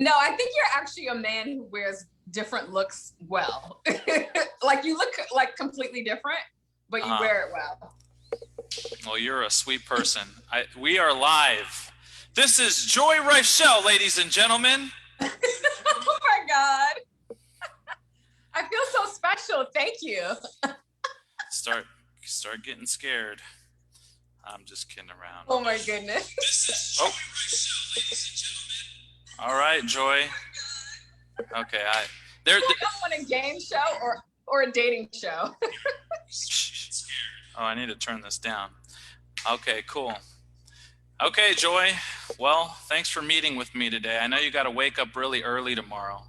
No, I think you're actually a man who wears different looks well. Like you look like completely different, but you wear it well. Well, you're a sweet person. We are live. This is Joi Rychelle, ladies and gentlemen. Oh my God. I feel so special. Thank you. Start getting scared. I'm just kidding around. Oh my goodness. Oh. All right, Joi. Okay, Do I want a game show or a dating show? Oh, I need to turn this down. Okay, cool. Okay, Joi. Well, thanks for meeting with me today. I know you got to wake up really early tomorrow.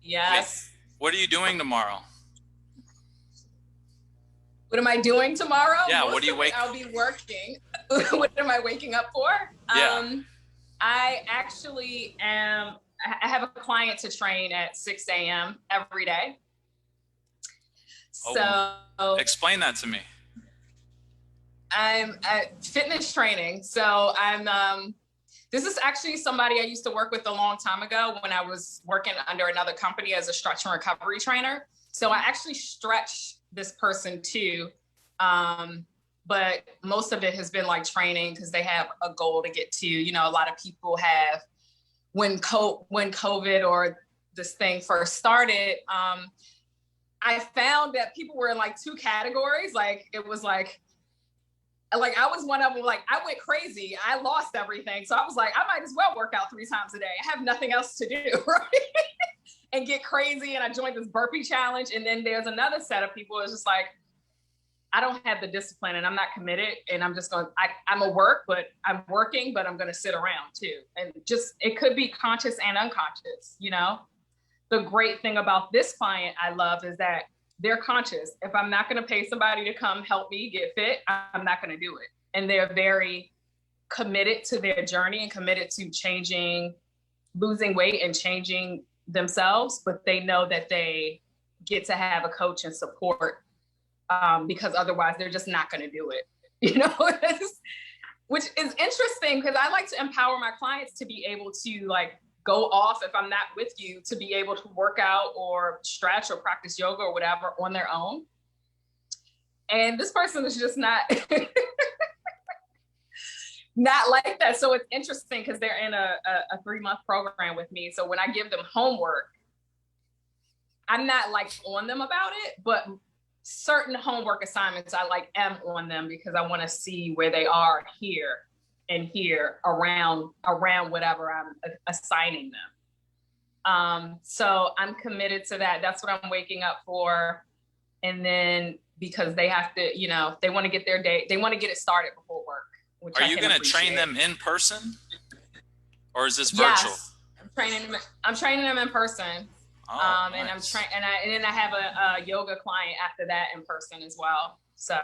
Yes. Wait, what are you doing tomorrow? What am I doing tomorrow? Yeah, what do you wake? I'll be working. What am I waking up for? Yeah. I actually am. I have a client to train at 6 a.m. every day. So explain that to me. I'm at fitness training. So this is actually somebody I used to work with a long time ago when I was working under another company as a stretch and recovery trainer. So I actually stretch this person too. But most of it has been like training because they have a goal to get to. You know, a lot of people have, when COVID or this thing first started, I found that people were in like two categories. Like it was like I was one of them, like I went crazy. I lost everything. So I was like, I might as well work out 3 times a day. I have nothing else to do, right? And get crazy. And I joined this burpee challenge. And then there's another set of people who's just like, I don't have the discipline and I'm not committed. And I'm just going, I'm a work, but I'm working, but I'm going to sit around too. And just, it could be conscious and unconscious, you know? The great thing about this client I love is that they're conscious. If I'm not going to pay somebody to come help me get fit, I'm not going to do it. And they're very committed to their journey and committed to losing weight and changing themselves, but they know that they get to have a coach and support because otherwise they're just not going to do it, you know, which is interesting because I like to empower my clients to be able to like go off if I'm not with you, to be able to work out or stretch or practice yoga or whatever on their own. And this person is just not not like that. So it's interesting because they're in a 3-month program with me. So when I give them homework, I'm not like on them about it, but certain homework assignments I like am on them because I want to see where they are here and here around whatever I'm assigning them. So I'm committed to that. That's what I'm waking up for. And then because they have to, you know, they want to get their day, they want to get it started before work. Are you going to train them in person or is this virtual? Yes, I'm training them in person. Oh, and nice. And then I have a yoga client after that in person as well. So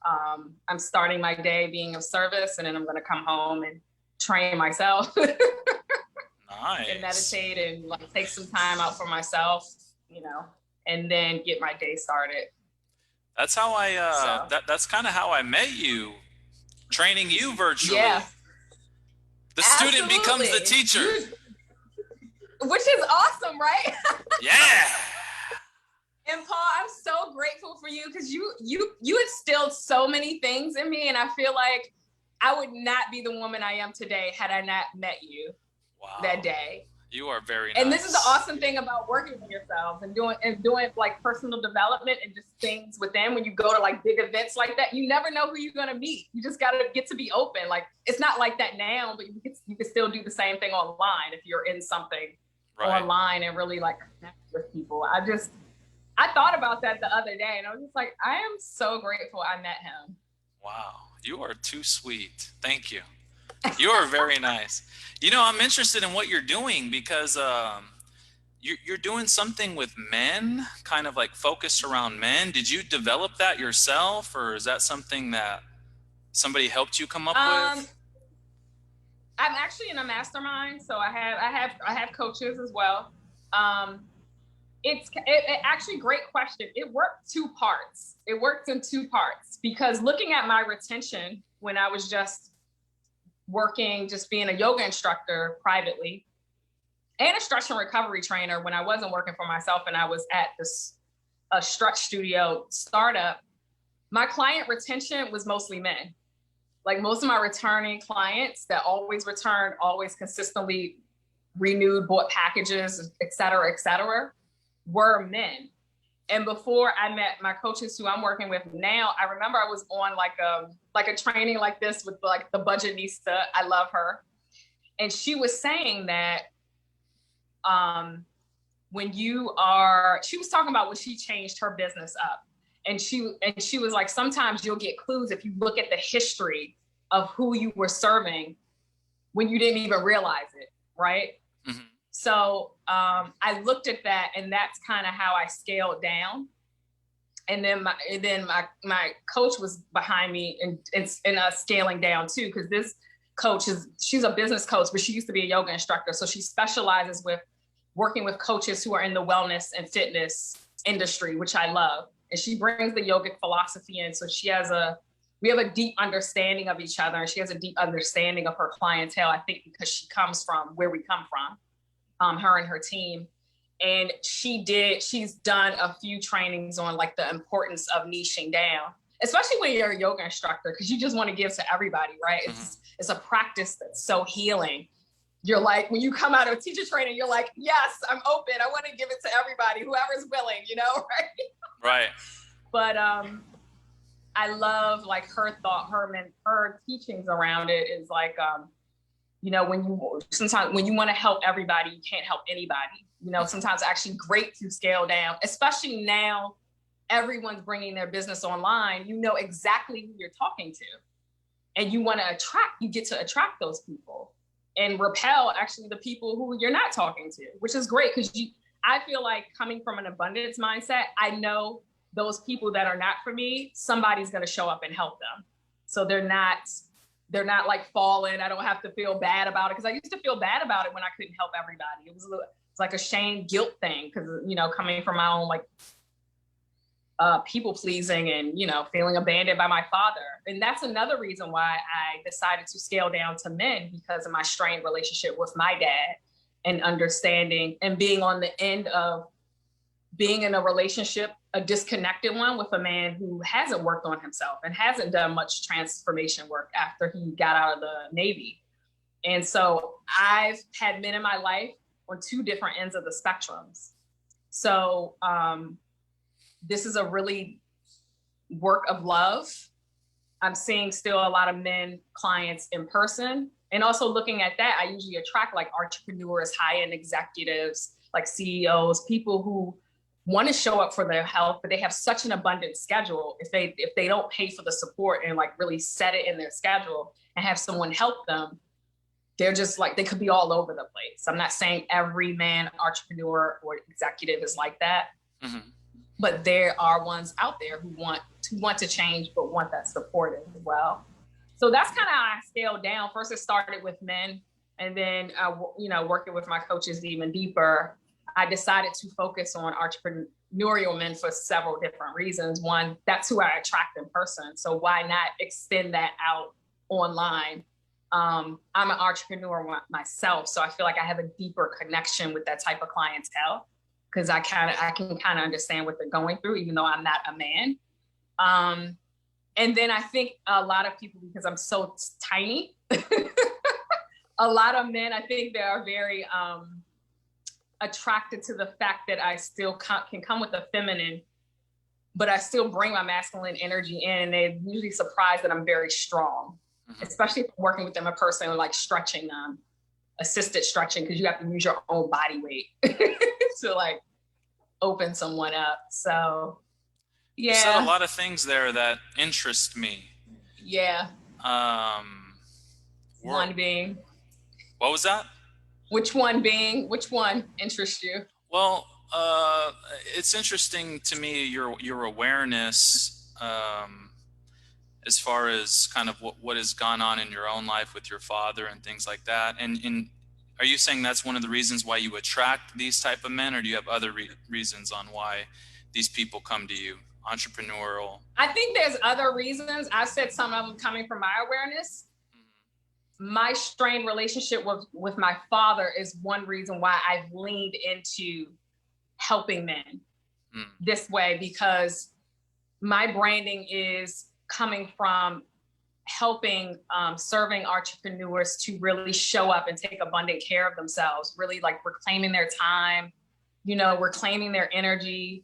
I'm starting my day being of service, and then I'm going to come home and train myself. Nice. And meditate and like take some time out for myself, you know, and then get my day started. That's how that's kind of how I met you, training you virtually. Yeah. The student becomes the teacher. Which is awesome, right? Yeah. And Paul, I'm so grateful for you because you instilled so many things in me, and I feel like I would not be the woman I am today had I not met you that day. You are very and nice. This is the awesome thing about working with yourself and doing like personal development and just things within. When you go to like big events like that, you never know who you're gonna meet. You just gotta get to be open. Like it's not like that now, but you can still do the same thing online if you're in something online and really like connect with people. I thought about that the other day and I was just like, I am so grateful I met him. Wow, you are too sweet. Thank you. You are very nice. You know, I'm interested in what you're doing because you're doing something with men, kind of like focused around men. Did you develop that yourself, or is that something that somebody helped you come up with? I'm actually in a mastermind, so I have coaches as well. It's actually great question. It worked 2 parts. It worked in 2 parts because looking at my retention when I was just working, just being a yoga instructor privately, and a stretch and recovery trainer when I wasn't working for myself and I was at a stretch studio startup. My client retention was mostly men. Like most of my returning clients that always returned, always consistently renewed, bought packages, et cetera, were men. And before I met my coaches who I'm working with now, I remember I was on like a training like this with like the Budgetnista. I love her. And she was saying that she was talking about when she changed her business up. And she was like, sometimes you'll get clues if you look at the history of who you were serving when you didn't even realize it, right? Mm-hmm. So I looked at that, and that's kind of how I scaled down. And then my coach was behind me in scaling down too, because this coach she's a business coach, but she used to be a yoga instructor. So she specializes with working with coaches who are in the wellness and fitness industry, which I love. And she brings the yogic philosophy in. So we have a deep understanding of each other, and she has a deep understanding of her clientele, I think, because she comes from where we come from, her and her team. And she's done a few trainings on like the importance of niching down, especially when you're a yoga instructor, because you just want to give to everybody, right? Mm-hmm. It's a practice that's so healing. You're like, when you come out of teacher training, you're like, yes, I'm open. I want to give it to everybody, whoever's willing, right? Right. But I love like her teachings around it is like, sometimes when you want to help everybody, you can't help anybody. Sometimes actually great to scale down, especially now everyone's bringing their business online. You know exactly who you're talking to, and you get to attract those people and repel actually the people who you're not talking to, which is great. Because I feel like coming from an abundance mindset, I know those people that are not for me, somebody's going to show up and help them. So they're not like falling. I don't have to feel bad about it, because I used to feel bad about it when I couldn't help everybody. It's like a shame, guilt thing, because coming from my own like people pleasing and feeling abandoned by my father. And that's another reason why I decided to scale down to men, because of my strained relationship with my dad, and understanding and being on the end of being in a relationship, a disconnected one, with a man who hasn't worked on himself and hasn't done much transformation work after he got out of the Navy. And so I've had men in my life on two different ends of the spectrums. So this is a really work of love. I'm seeing still a lot of men clients in person. And also looking at that, I usually attract like entrepreneurs, high-end executives, like CEOs, people who want to show up for their health, but they have such an abundant schedule. If they don't pay for the support and like really set it in their schedule and have someone help them, they're just like, they could be all over the place. I'm not saying every man entrepreneur or executive is like that, mm-hmm. but there are ones out there who want to change, but want that support as well. So that's kind of how I scaled down. First, it started with men, and then, working with my coaches even deeper, I decided to focus on entrepreneurial men for several different reasons. One, that's who I attract in person. So why not extend that out online? I'm an entrepreneur myself, so I feel like I have a deeper connection with that type of clientele, because I can kind of understand what they're going through, even though I'm not a man. And then I think a lot of people, because I'm so tiny, a lot of men, I think they are very attracted to the fact that I still can come with the feminine, but I still bring my masculine energy in. And they're usually surprised that I'm very strong, mm-hmm. especially if I'm working with them in person, like stretching them, assisted stretching, because you have to use your own body weight to like open someone up. So, yeah. You said a lot of things there that interest me. Yeah. One being. What was that? Which one interests you? Well, it's interesting to me, your awareness, as far as kind of what has gone on in your own life with your father and things like that. And are you saying that's one of the reasons why you attract these type of men, or do you have other reasons on why these people come to you? Entrepreneurial. I think there's other reasons. I said some of them coming from my awareness. my strained relationship with my father is one reason why I've leaned into helping men this way, because my branding is coming from helping serving entrepreneurs to really show up and take abundant care of themselves, really like reclaiming their time, you know, reclaiming their energy,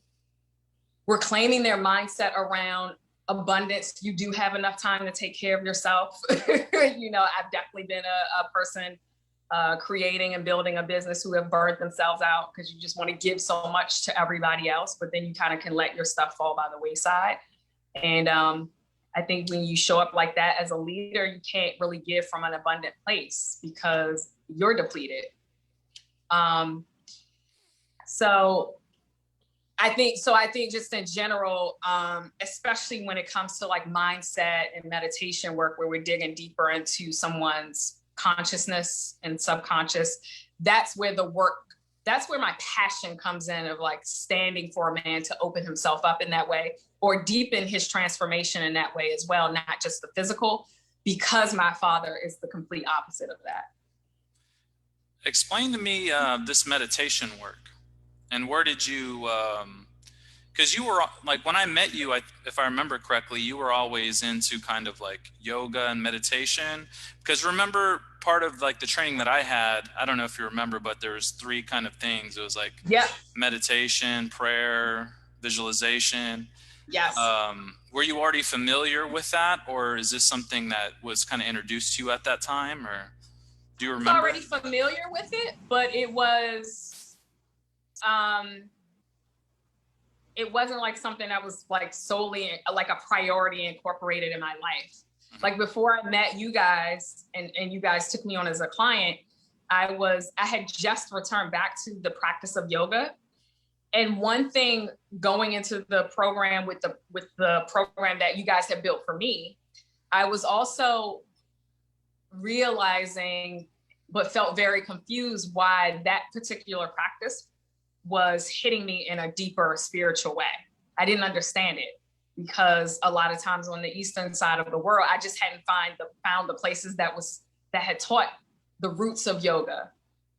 reclaiming their mindset around abundance. You do have enough time to take care of yourself. You know, I've definitely been a person creating and building a business who have burned themselves out because you just want to give so much to everybody else, but then you kind of can let your stuff fall by the wayside. And I think when you show up like that as a leader, you can't really give from an abundant place because you're depleted. So I think just in general, especially when it comes to like mindset and meditation work, where we're digging deeper into someone's consciousness and subconscious, that's where my passion comes in, of like standing for a man to open himself up in that way, or deepen his transformation in that way as well, not just the physical, because my father is the complete opposite of that. Explain to me this meditation work, and where did you, because you were like, when I met you, if I remember correctly, you were always into kind of like yoga and meditation. Because remember, part of like the training that I had, I don't know if you remember, but there was 3 kind of things. It was like meditation, prayer, visualization. Yes. Were you already familiar with that, or is this something that was kind of introduced to you at that time, or do you remember? I was already familiar with it, but it wasn't like something that was like solely like a priority incorporated in my life. Like before I met you guys and you guys took me on as a client, I had just returned back to the practice of yoga. And one thing going into the program with the program that you guys have built for me, I was also realizing, but felt very confused, why that particular practice was hitting me in a deeper spiritual way. I didn't understand it, because a lot of times on the eastern side of the world, I just hadn't found the places that had taught the roots of yoga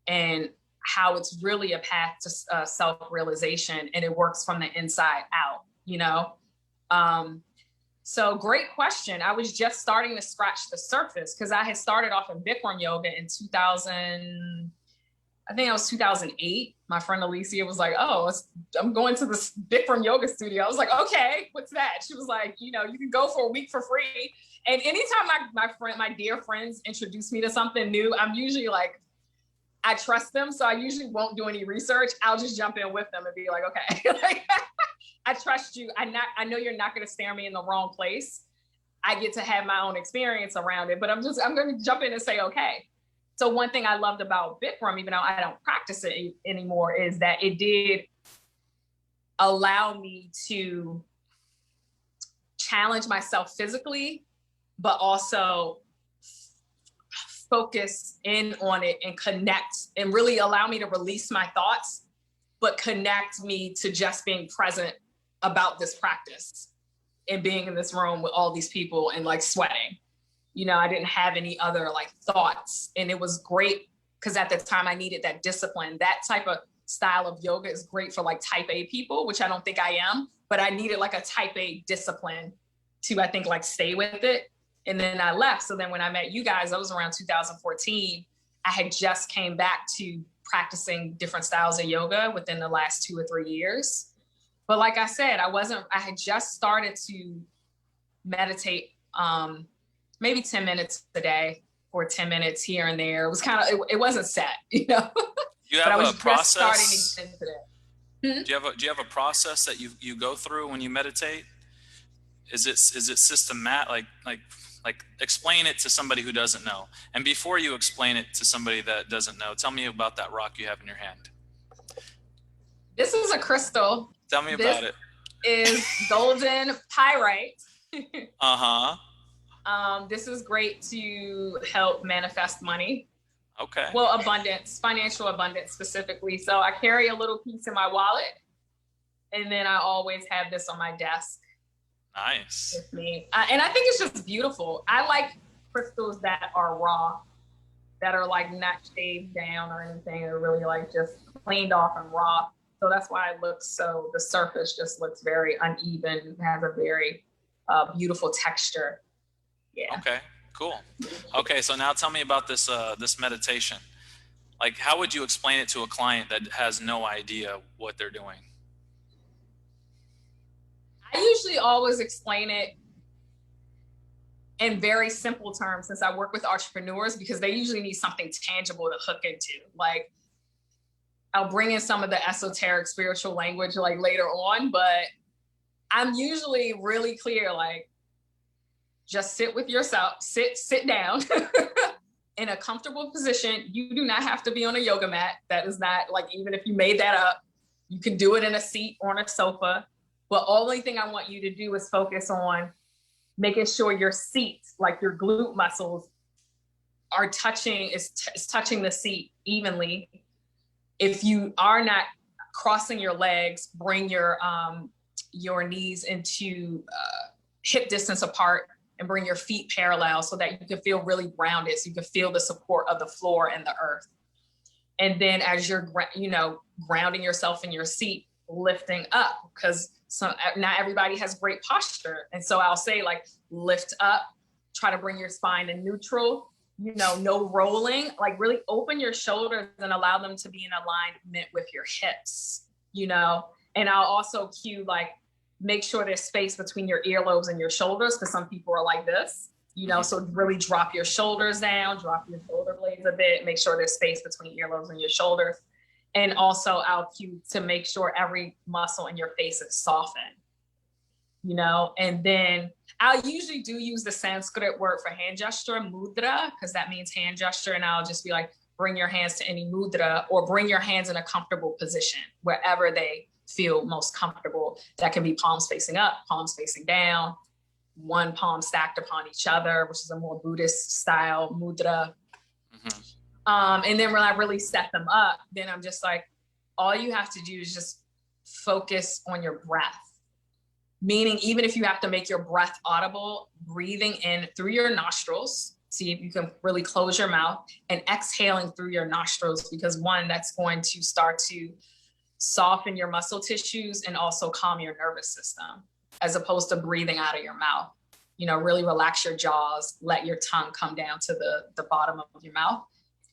and how it's really a path to self-realization, and it works from the inside out, you know? So great question. I was just starting to scratch the surface, because I had started off in Bikram yoga in 2008. My friend Alicia was like, "Oh, I'm going to this Bikram yoga studio." I was like, "Okay, what's that?" She was like, "You know, you can go for a week for free." And anytime my dear friends introduce me to something new, I'm usually like, I trust them, so I usually won't do any research. I'll just jump in with them and be like, "Okay, like, I trust you. I know you're not going to stare me in the wrong place. I get to have my own experience around it, but I'm going to jump in and say, okay." So one thing I loved about Bikram, even though I don't practice it anymore, is that it did allow me to challenge myself physically, but also focus in on it and connect, and really allow me to release my thoughts, but connect me to just being present about this practice and being in this room with all these people and like sweating. You know, I didn't have any other like thoughts. And it was great because at the time I needed that discipline. That type of style of yoga is great for like type A people, which I don't think I am, but I needed like a type A discipline to, I think, like stay with it. And then I left. So then when I met you guys, that was around 2014. I had just came back to practicing different styles of yoga within the last 2 or 3 years. But like I said, I had just started to meditate, maybe 10 minutes a day or 10 minutes here and there. It was kind of, it wasn't set, you know. You have a process. Just starting into that. Do you have a process that you go through when you meditate? Is it systematic? Like explain it to somebody who doesn't know. And before you explain it to somebody that doesn't know, tell me about that rock you have in your hand. This is a crystal. Tell me about it. Is golden pyrite. Uh-huh. This is great to help manifest money. Okay. Well, abundance, financial abundance specifically. So I carry a little piece in my wallet, and then I always have this on my desk. Nice. With me. And I think it's just beautiful. I like crystals that are raw, that are like not shaved down or anything. They're really like just cleaned off and raw. So that's why it looks so, the surface just looks very uneven, has a very beautiful texture. Yeah. Okay, cool. Okay, so now tell me about this this meditation. Like, how would you explain it to a client that has no idea what they're doing? I usually always explain it in very simple terms, since I work with entrepreneurs, because they usually need something tangible to hook into. Like, I'll bring in some of the esoteric spiritual language like later on, but I'm usually really clear, like, just sit with yourself, sit down in a comfortable position. You do not have to be on a yoga mat. That is not, like, even if you made that up, you can do it in a seat or on a sofa. But only thing I want you to do is focus on making sure your seat, like your glute muscles, are touching, is touching the seat evenly. If you are not crossing your legs, bring your knees into hip distance apart and bring your feet parallel so that you can feel really grounded, so you can feel the support of the floor and the earth. And then as you're, grounding yourself in your seat, lifting up, because not everybody has great posture. And so I'll say, like, lift up, try to bring your spine to neutral, no rolling, like really open your shoulders and allow them to be in alignment with your hips, and I'll also cue, like, make sure there's space between your earlobes and your shoulders, because some people are like this, so really drop your shoulders down, drop your shoulder blades a bit, make sure there's space between earlobes and your shoulders. And also I'll cue to make sure every muscle in your face is softened, and then I usually do use the Sanskrit word for hand gesture, mudra, because that means hand gesture. And I'll just be like, bring your hands to any mudra, or bring your hands in a comfortable position, wherever they feel most comfortable. That can be palms facing up, palms facing down, one palm stacked upon each other, which is a more Buddhist style mudra. And then when I really set them up, then I'm just like, all you have to do is just focus on your breath. Meaning, even if you have to make your breath audible, breathing in through your nostrils, see if you can really close your mouth, and exhaling through your nostrils, because one, that's going to start to soften your muscle tissues and also calm your nervous system, as opposed to breathing out of your mouth. Really relax your jaws, let your tongue come down to the bottom of your mouth,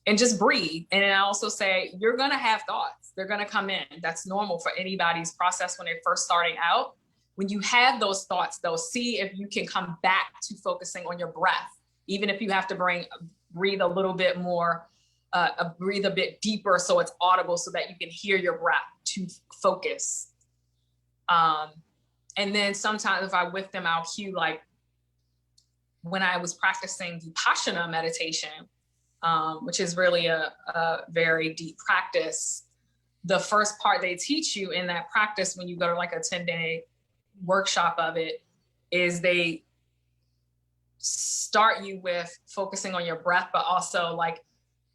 and just breathe. And then I also say, you're going to have thoughts. They're going to come in. That's normal for anybody's process when they're first starting out. When you have those thoughts, though, see if you can come back to focusing on your breath, even if you have to breathe a little bit more, breathe a bit deeper so it's audible, so that you can hear your breath, to focus. And then sometimes if I with them, I'll cue, like, when I was practicing Vipassana meditation, which is really a very deep practice. The first part they teach you in that practice, when you go to like a 10-day workshop of it, is they start you with focusing on your breath, but also, like,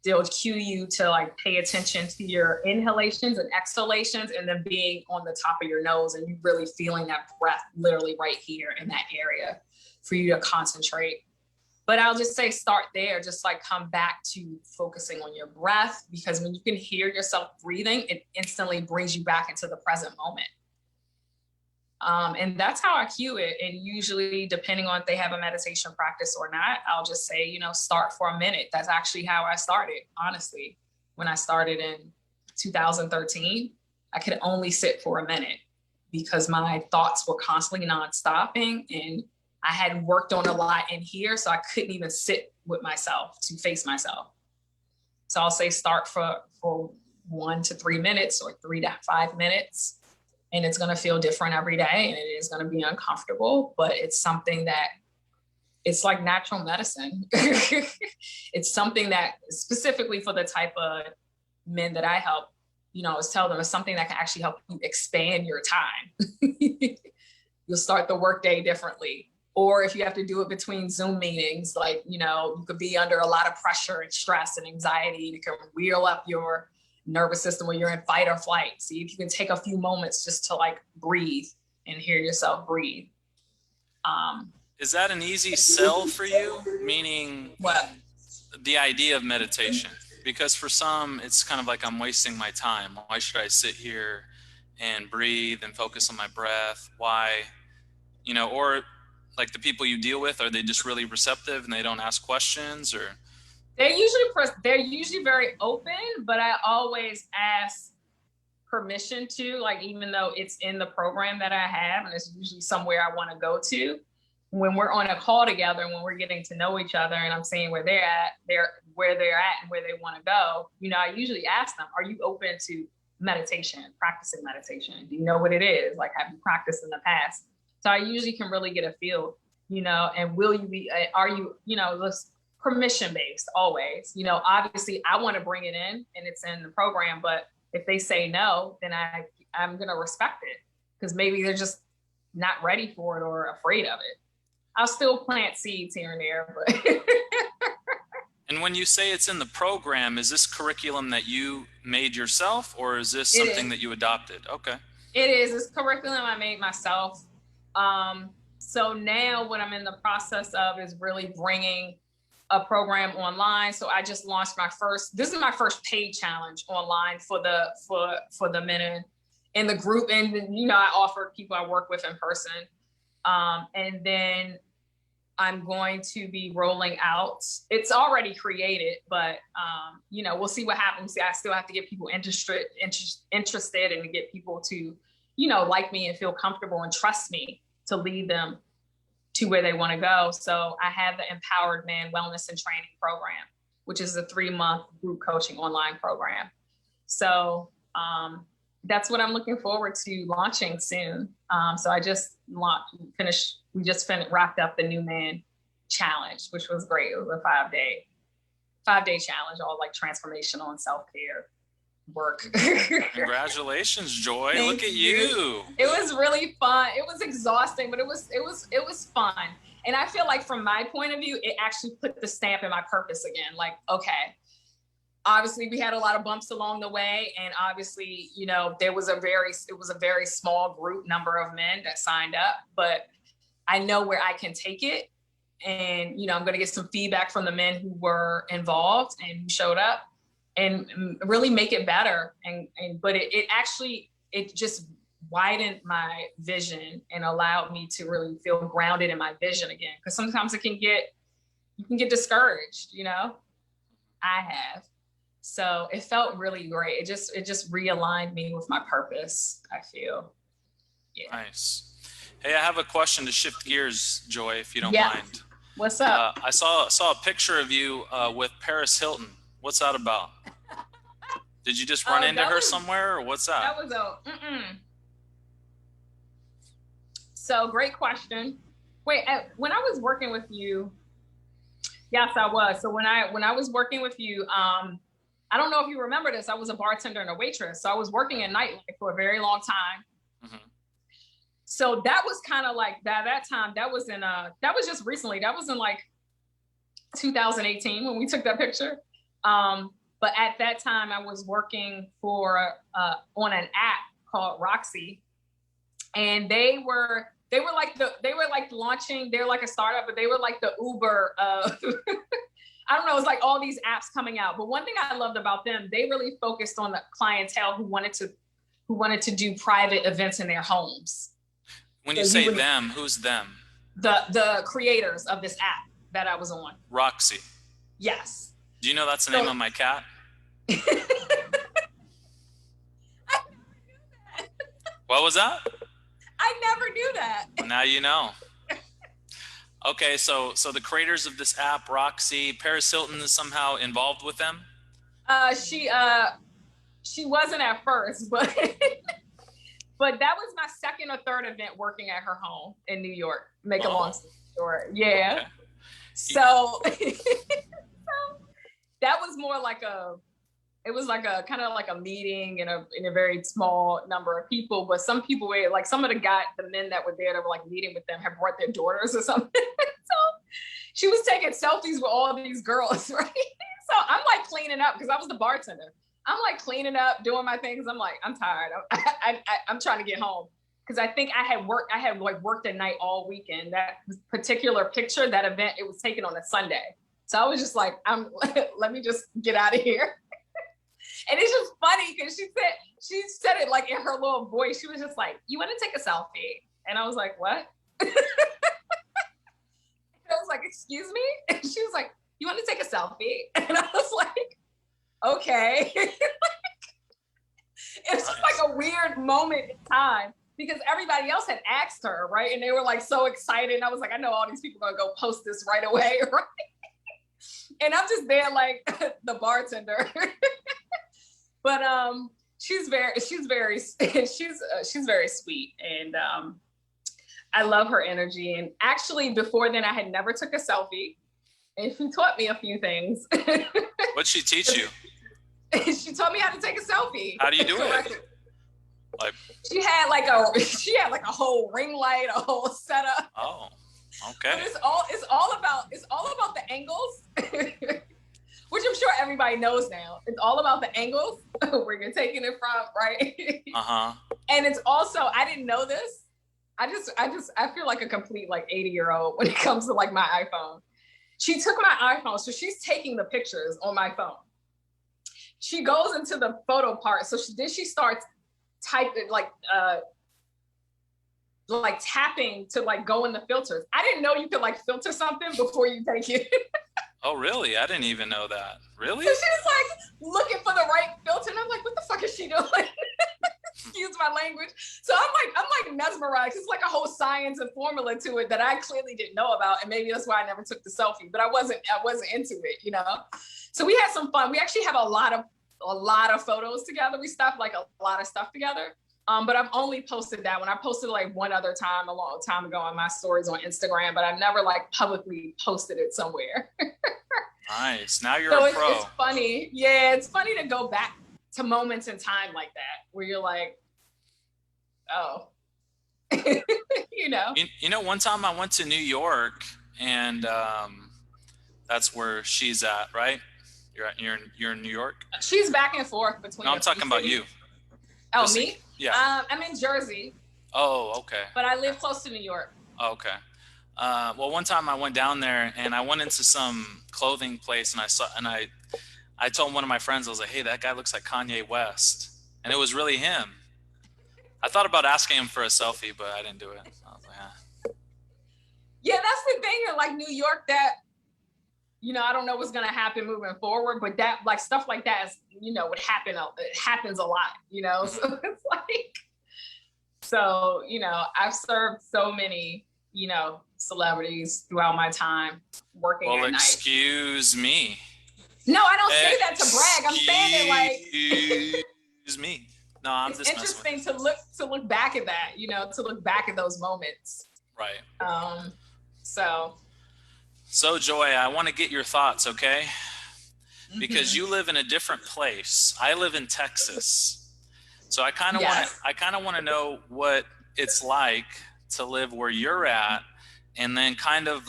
they'll cue you to, like, pay attention to your inhalations and exhalations, and then being on the top of your nose and you really feeling that breath literally right here in that area for you to concentrate. But I'll just say, start there, just like come back to focusing on your breath, because when you can hear yourself breathing, it instantly brings you back into the present moment. And that's how I cue it. And usually, depending on if they have a meditation practice or not, I'll just say, start for a minute. That's actually how I started, honestly. When I started in 2013, I could only sit for a minute because my thoughts were constantly non-stopping, and I had worked on a lot in here, so I couldn't even sit with myself to face myself. So I'll say start for 1 to 3 minutes, or 3 to 5 minutes. And it's going to feel different every day, and it is going to be uncomfortable, but it's something that, it's like natural medicine. It's something that, specifically for the type of men that I help, I always tell them, it's something that can actually help you expand your time. You'll start the workday differently. Or if you have to do it between Zoom meetings, like, you could be under a lot of pressure and stress and anxiety, and it can wheel up your nervous system when you're in fight or flight. See if you can take a few moments just to, like, breathe and hear yourself breathe. Is that an easy sell for you? Meaning What? the idea of meditation? Because for some, it's kind of like I'm wasting my time. Why should I sit here and breathe and focus on my breath? Why, or like the people you deal with, are they just really receptive and they don't ask questions or? They're usually very open, but I always ask permission to, like, even though it's in the program that I have and it's usually somewhere I want to go to, when we're on a call together and when we're getting to know each other and I'm seeing where they're at and where they want to go, I usually ask them, are you open to meditation, practicing meditation? Do you know what it is? Like, have you practiced in the past? So I usually can really get a feel, and will you be, are you, this permission based always, obviously I want to bring it in and it's in the program, but if they say no, then I'm going to respect it because maybe they're just not ready for it or afraid of it. I'll still plant seeds here and there, but. And when you say it's in the program, is this curriculum that you made yourself or is this something that you adopted? Okay. It is. It's curriculum I made myself. So now what I'm in the process of is really bringing a program online. So I just launched this is my first paid challenge online for the men in the group. And I offer people I work with in person. And then I'm going to be rolling out, it's already created, but we'll see what happens. I still have to get people interested and to get people to, like me and feel comfortable and trust me to lead them to where they want to go. So I have the Empowered Man Wellness and Training Program, which is a 3-month group coaching online program. So that's what I'm looking forward to launching soon. So I just wrapped up the New Man Challenge, which was great. It was a 5-day challenge, all like transformational and self-care work. Congratulations, Joy. Thank Look at you. It was really fun. It was exhausting, but it was fun. And I feel like from my point of view, it actually put the stamp in my purpose again. Like, okay, obviously we had a lot of bumps along the way. And obviously, it was a very small group number of men that signed up, but I know where I can take it. And, I'm going to get some feedback from the men who were involved and who showed up and really make it better. But it just widened my vision and allowed me to really feel grounded in my vision again. Because sometimes you can get discouraged, I have. So it felt really great. It just realigned me with my purpose, I feel. Yeah. Nice. Hey, I have a question to shift gears, Joy, if you don't mind. What's up? I saw a picture of you with Paris Hilton. What's that about? Did you just run into her somewhere, or what's that? That was So great question. Wait, when I was working with you, yes, I was. So when I was working with you, I don't know if you remember this. I was a bartender and a waitress. So I was working at nightlife for a very long time. Mm-hmm. So that was kind of like that time. That was just recently. That was in like 2018 when we took that picture. But at that time, I was working for on an app called Roxy, and they were launching. They're like a startup, but they were like the Uber of. I don't know. It's like all these apps coming out. But one thing I loved about them, they really focused on the clientele who wanted to do private events in their homes. When you say them, who's them? The creators of this app that I was on. Roxy. Yes. Do you know that's the name of my cat? What was that? I never knew that. Now you know. Okay, so the creators of this app, Roxy, Paris Hilton is somehow involved with them? She wasn't at first, but but that was my second or third event working at her home in New York. Make a long story short. Yeah. Okay. So that was more like it was like a kind of like a meeting in a very small number of people, but some people were like, some of the men that were there that were like meeting with them had brought their daughters or something. So she was taking selfies with all these girls, right? So I'm like cleaning up because I was the bartender. I'm like cleaning up, doing my things. I'm like, I'm tired. I'm trying to get home. because I think I had like worked a night all weekend. That particular picture, that event, it was taken on a Sunday. So I was just like, let me just get out of here. And it's just funny because she said it like in her little voice. She was just like, "You want to take a selfie?" And I was like, "What?" I was like, "Excuse me?" And she was like, "You want to take a selfie?" And I was like, "Okay." It's just like a weird moment in time because everybody else had asked her, right? And they were like so excited. And I was like, I know all these people are gonna go post this right away, right? And I'm just there like the bartender. But she's very sweet, and I love her energy. And actually, before then, I had never took a selfie, and she taught me a few things. What'd she teach you? She taught me how to take a selfie. How do you do it? Like, she had like a whole ring light, a whole setup. Oh, okay. But it's all about the angles. Which I'm sure everybody knows now. It's all about the angles where you're taking it from, right? Uh-huh. And it's also, I didn't know this. I feel like a complete like 80-year-old when it comes to like my iPhone. She took my iPhone, so she's taking the pictures on my phone. She goes into the photo part, so she starts typing like tapping to like go in the filters. I didn't know you could like filter something before you take it. Oh, really? I didn't even know that. Really? So she was like looking for the right filter, and I'm like, what the fuck is she doing? Excuse my language. So I'm like mesmerized. It's like a whole science and formula to it that I clearly didn't know about, and maybe that's why I never took the selfie. But I wasn't into it, you know. So we had some fun. We actually have a lot of photos together. We stopped like a lot of stuff together. But I've only posted that one. I posted like one other time a long time ago on my stories on Instagram, but I've never like publicly posted it somewhere. Nice. Now you're a pro. It's funny. Yeah, it's funny to go back to moments in time like that where you're like, oh, you know. You know, one time I went to New York, and that's where she's at, right? You're in New York? She's back and forth between. No, I'm talking about you. Oh, me? Yeah. I'm in Jersey. Oh, okay. But I live close to New York. Oh, okay. Well, one time I went down there and I went into some clothing place, and I told one of my friends, I was like, "Hey, that guy looks like Kanye West," and it was really him. I thought about asking him for a selfie, but I didn't do it. I was like, Yeah, that's the thing in like New York that, you know, I don't know what's gonna happen moving forward, but that like stuff like that is, you know, it happens a lot, you know. So it's like, so, you know, I've served so many, you know, celebrities throughout my time working at night. Excuse me. No, I don't say that to brag. I'm saying it like excuse me. No, I'm just interesting to look back at that, you know, to look back at those moments. Right. So Joi, I want to get your thoughts, okay? Because you live in a different place. I live in Texas. So I kind of want to know what it's like to live where you're at, and then kind of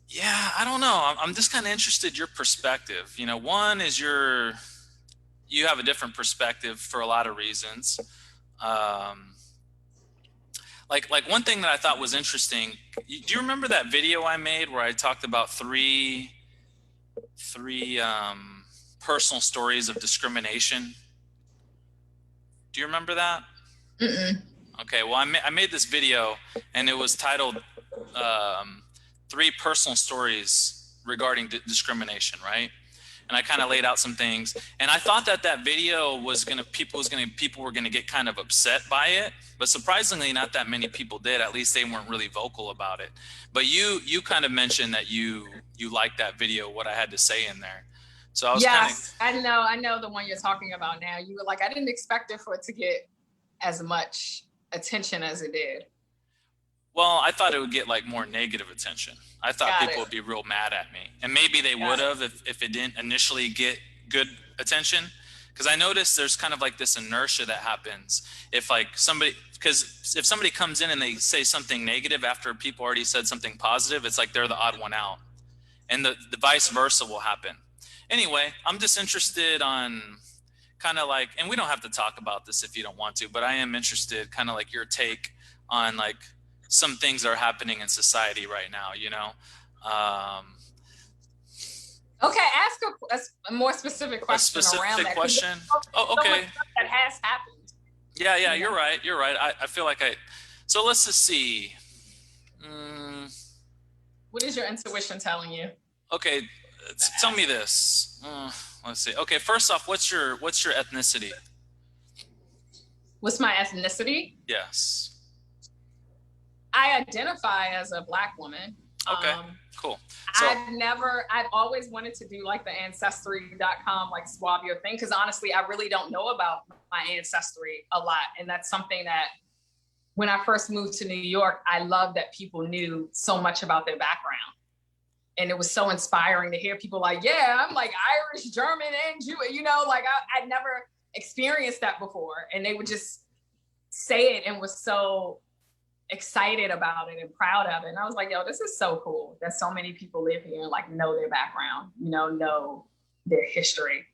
yeah, I don't know. I'm just kind of interested your perspective. You know, one is you have a different perspective for a lot of reasons. Like one thing that I thought was interesting. Do you remember that video I made where I talked about three personal stories of discrimination? Do you remember that? Mm-mm. Okay, well, I made this video, and it was titled 3 personal stories regarding discrimination, right? And I kind of laid out some things, and I thought that video people were gonna get kind of upset by it, but surprisingly, not that many people did. At least they weren't really vocal about it. But you kind of mentioned that you liked that video, what I had to say in there. So I was I know the one you're talking about now. You were like, I didn't expect it for it to get as much attention as it did. Well, I thought it would get like more negative attention. I thought people would be real mad at me, and maybe they would have if it didn't initially get good attention. Because I noticed there's kind of like this inertia that happens if if somebody comes in and they say something negative after people already said something positive, it's like they're the odd one out, and the vice versa will happen. Anyway, I'm just interested on kind of like, and we don't have to talk about this if you don't want to, but I am interested, kind of like your take on like some things that are happening in society right now, you know? Okay, ask a more specific A question around specific that, because question? there's Oh, so much okay. stuff that has happened. Yeah, You know? you're right. You're right. I feel like so let's just see. What is your intuition telling you? Okay, tell me this. Let's see. Okay, first off, what's your ethnicity? What's my ethnicity? Yes. I identify as a Black woman. Okay, cool. So I've always wanted to do like the ancestry.com, like swab your thing. Cause honestly, I really don't know about my ancestry a lot. And that's something that when I first moved to New York, I loved that people knew so much about their background. And it was so inspiring to hear people like, yeah, I'm like Irish, German, and Jewish, you know, like I'd never experienced that before. And they would just say it and was so excited about it and proud of it. And I was like, yo, this is so cool that so many people live here and like know their background, you know their history.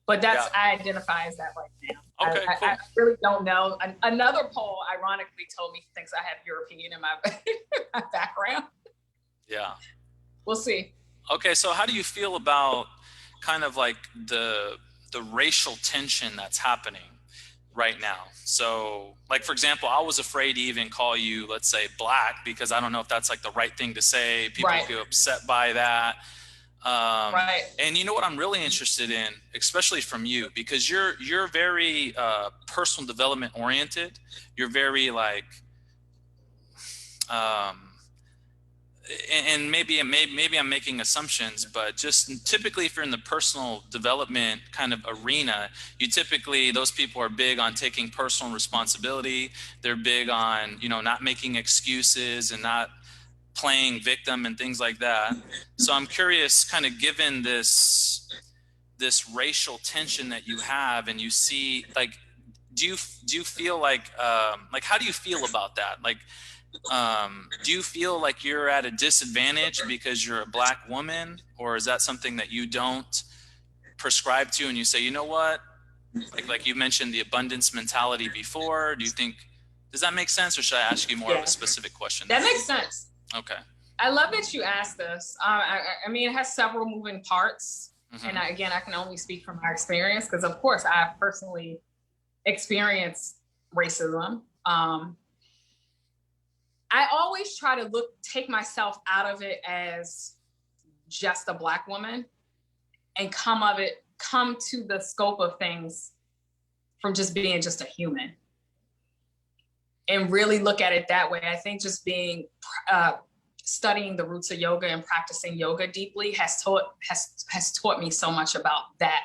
But that's, yeah. I identify as that right now. Okay, cool. I really don't know. Another poll ironically told me he thinks I have European in my background. Yeah. We'll see. Okay, so how do you feel about kind of like the racial tension that's happening right now? So like, for example, I was afraid to even call you, let's say, Black, because I don't know if that's like the right thing to say. People get upset by that. Right. And you know what I'm really interested in, especially from you, because you're very personal development oriented. You're very like, and maybe I'm making assumptions, but just typically if you're in the personal development kind of arena, those people are big on taking personal responsibility. They're big on, you know, not making excuses and not playing victim and things like that. So I'm curious, kind of given this racial tension that you have, and you see, like, do you feel like how do you feel about that? Like, do you feel like you're at a disadvantage because you're a Black woman, or is that something that you don't prescribe to and you say, you know what, like you mentioned the abundance mentality before, do you think, does that make sense, or should I ask you more of a specific question? That makes sense. Okay. I love that you asked this. I mean, it has several moving parts. Mm-hmm. And again, I can only speak from my experience because, of course, I personally experienced racism. I always try to take myself out of it as just a Black woman and come to the scope of things from just being just a human and really look at it that way. I think just studying the roots of yoga and practicing yoga deeply has taught me so much about that,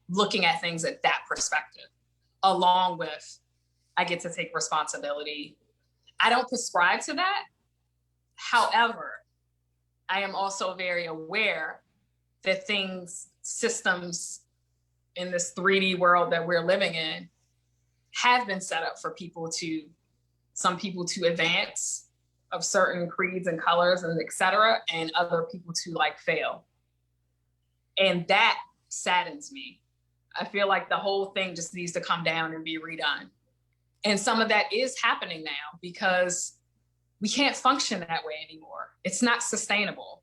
looking at things at that perspective, along with I get to take responsibility. I don't prescribe to that. However, I am also very aware that systems in this 3D world that we're living in have been set up for some people to advance of certain creeds and colors and et cetera, and other people to like fail. And that saddens me. I feel like the whole thing just needs to come down and be redone. And some of that is happening now because we can't function that way anymore. It's not sustainable.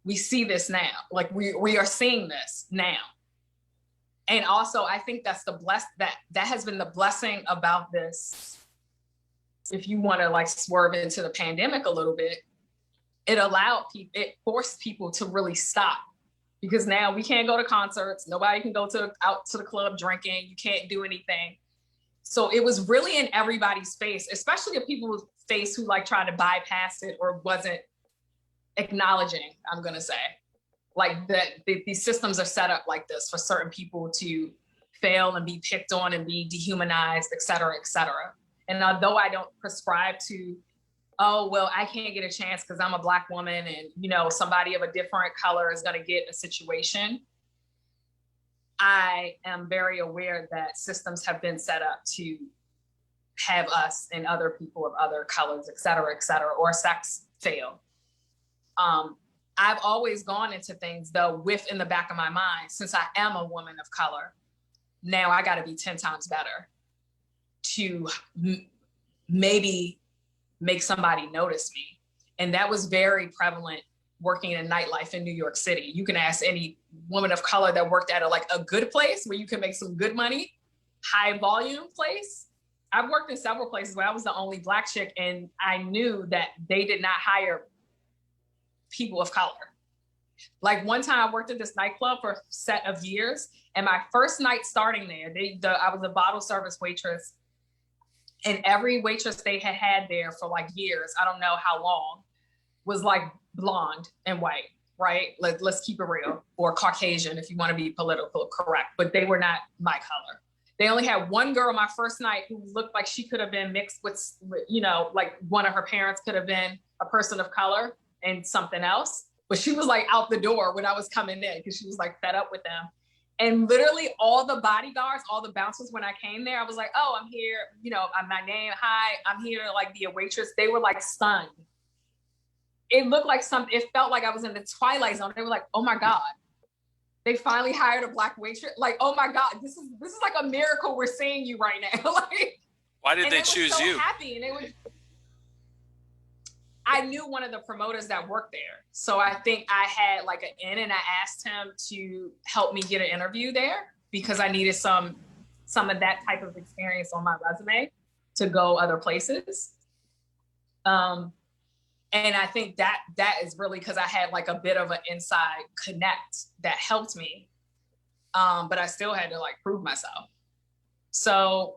We see this now. Like we are seeing this now. And also I think that's that has been the blessing about this. If you want to like swerve into the pandemic a little bit, it forced people to really stop, because now we can't go to concerts. Nobody can go out to the club drinking. You can't do anything. So it was really in everybody's face, especially the people's face who like tried to bypass it or wasn't acknowledging, I'm going to say, like that these systems are set up like this for certain people to fail and be picked on and be dehumanized, et cetera, et cetera. And although I don't prescribe to, oh, well, I can't get a chance because I'm a Black woman and, you know, somebody of a different color is going to get a situation, I am very aware that systems have been set up to have us and other people of other colors, et cetera, or sex fail. I've always gone into things though in the back of my mind, since I am a woman of color, now I got to be 10 times better to maybe make somebody notice me. And that was very prevalent working in nightlife in New York City. You can ask any woman of color that worked at a good place where you can make some good money, high volume place. I've worked in several places where I was the only Black chick, and I knew that they did not hire people of color. Like one time I worked at this nightclub for a set of years, and my first night starting there, I was a bottle service waitress, and every waitress they had there for like years, I don't know how long, was like blonde and white, right? Let's keep it real, or Caucasian if you want to be political correct, but they were not my color. They only had one girl my first night who looked like she could have been mixed with, like one of her parents could have been a person of color and something else. But she was like out the door when I was coming in because she was like fed up with them. And literally all the bodyguards, all the bouncers, when I came there, I was like, oh, I'm here, my name, hi, I'm here to like be a waitress. They were like stunned. It looked like it felt like I was in the Twilight Zone. They were like, oh my God, they finally hired a Black waitress. Like, oh my God, this is like a miracle we're seeing you right now. Like, why did they choose you? Happy, and I knew one of the promoters that worked there. So I think I had like an in, and I asked him to help me get an interview there because I needed some of that type of experience on my resume to go other places. And I think that is really because I had like a bit of an inside connect that helped me. But I still had to like prove myself. So,